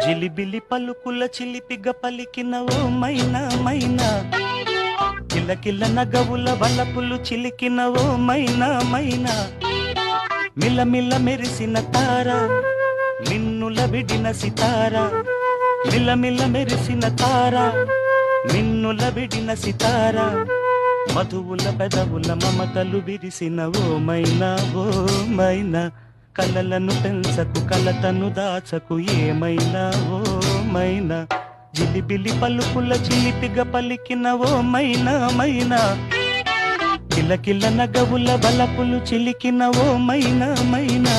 జిలిబిలి పలుకుల చిలిపిగ పలికిన ఓ మైనా మైనా, కిలకిల నగవుల వలపులు చిలికిన ఓ మైనా మైనా, మిలమిల మెరిసిన తార నిన్నుల విడిన సితార, మిలమిల మెరిసిన తార నిన్నుల విడిన సితార, మధువుల పెదవుల మమతలు విరిసిన ఓ మైనా ఓ మైనా, కలలను పెంచకు కలతను దాచకు ఏమైనా ఓ మైనా, జిలిబిలి పలుకుల చిలిపిగ పలికిన ఓ మైనా మైనా, కిలకిల నగవుల బలపులు చిలికిన ఓ మైనా మైనా.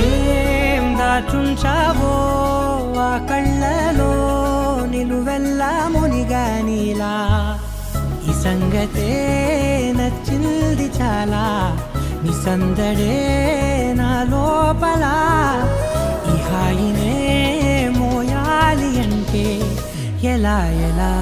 ఏం దాచుంచావో ఆ కళ్ళలో నిలువెల్ల మునిగానిలా, ఈ సంగతే నచ్చింది చాలా, నీ సందడే నా లోపల, ఈ హాయినే మోయాలి అంటే ఎలా ఎలా.